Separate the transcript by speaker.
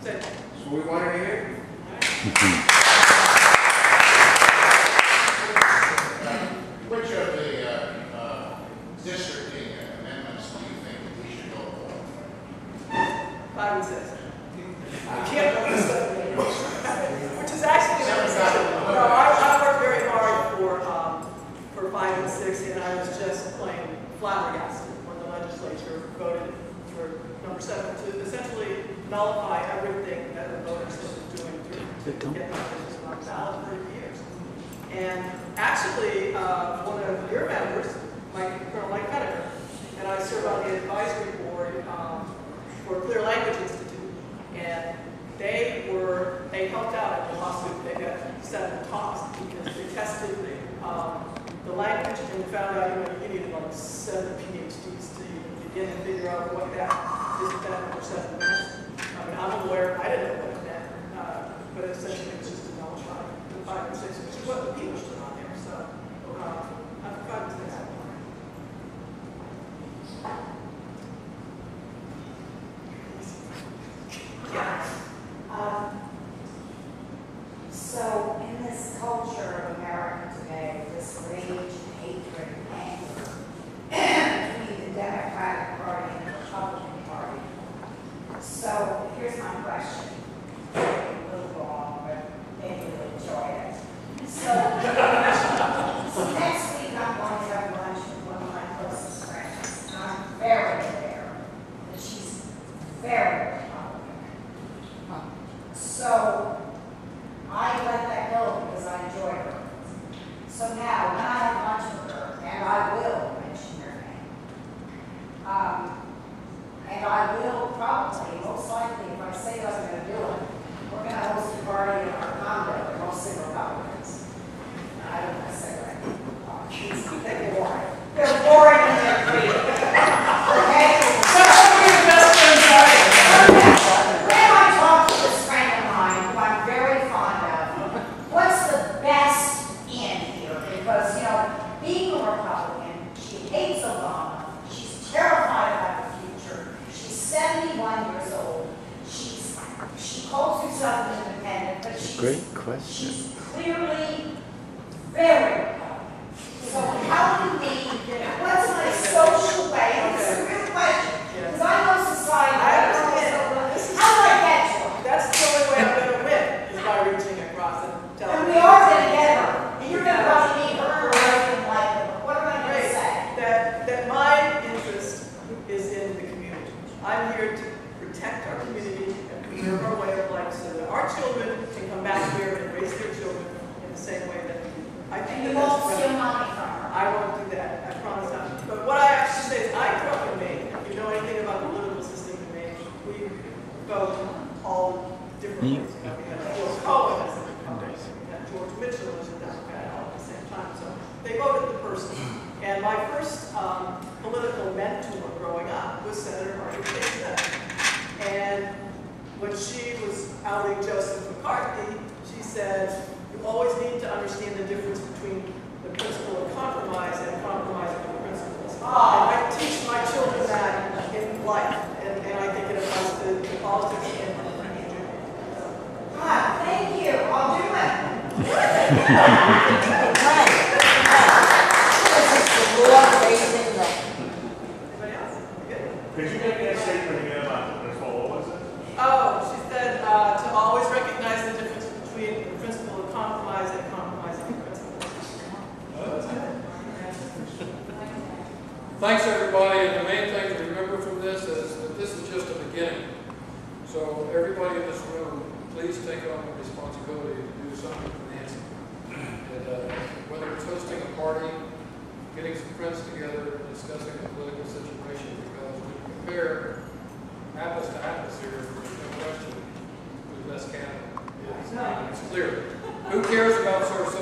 Speaker 1: So
Speaker 2: we want to hear.
Speaker 3: Which of the districting amendments do you think we should go for?
Speaker 1: 5 and 6. I can't go for 7, which is actually no. I worked very hard for 5 and 6, and I was just plain flabbergasted when the legislature voted for number 7 to essentially nullify everything that the voters have been doing to get the position on the ballot for years. And actually, one of your members, Colonel Mike Pettifer, and I serve on the advisory board for Clear Language Institute, and they helped out in the lawsuit. They got 7 tossed because they tested the language and found out you needed like 7 PhDs to even begin to figure out what that number 7 meant. I mean, I'm a lawyer. I didn't know what it meant, but essentially it was just a nullify the 5 and 6, which is what the people put on there. So I'm 5 and 6.
Speaker 4: So in this culture of America today, this rage and hatred and anger between the Democratic Party and the Republican Party. So here's my question. A little long, but maybe you'll enjoy it. So next week I'm going to have lunch with one of my closest friends. I'm very aware that she's very Republican. So I let that go because I enjoy her. So now, when I have lunch with her, and I will mention her name, and I will probably, most likely, if I say what I'm going to do it, we're going to host a party in our condo, and mostly Republicans. I don't want to say that. They're boring. They're boring and they're creepy. Okay? So, your best friends are when I talk to this friend of mine, who I'm very fond of, what's the best in here? Because, you know, being a Republican, she hates Obama. She's terrified about the future. She's 71 years old. She calls herself an independent, but she's clearly very Republican. So how do we, what's my social way? And it's a real question. Because I know society. How do I get to her?
Speaker 1: That's the only way I'm going to win, is by reaching across and telling
Speaker 4: And
Speaker 1: her.
Speaker 4: we are going to get her. And you're going to probably meet her or anything like her. What am I going to say?
Speaker 1: That my interest is in the community. I'm here to protect our community and preserve our way of life so that our children can come back here and raise their children in the same way that we do. I think
Speaker 4: And you
Speaker 1: that's
Speaker 4: won't
Speaker 1: right.
Speaker 4: steal money from her.
Speaker 1: I won't do that. I promise not. But what I actually say is I grew up in Maine. If you know anything about the political system in Maine, we vote all different ways. You know, we had George Cohen as a Republican. We had George Mitchell as a Democrat all at the same time. So they voted the person. And my first political mentor growing up was Senator Margaret Thatcher. And when she was outing Joseph McCarthy, she said, you always need to understand the difference between the principle of compromise and compromising the principles. And I teach my children that in life, and I think it applies to politics and religion.
Speaker 4: Thank you. I'll do it.
Speaker 1: Anybody else? Good?
Speaker 5: Could you make that statement again about the principle? What was it?
Speaker 1: Oh, she said to always recognize the difference between the principle of compromise and compromising the principle.
Speaker 6: Thanks, everybody. And the main thing to remember from this is that this is just a beginning. So everybody in this room, please take on the responsibility to do something for Nancy. And whether it's hosting a party, getting some friends together, discussing the political situation, because when you compare apples to apples here, there's no question who's best candidate. It's clear. Who cares about social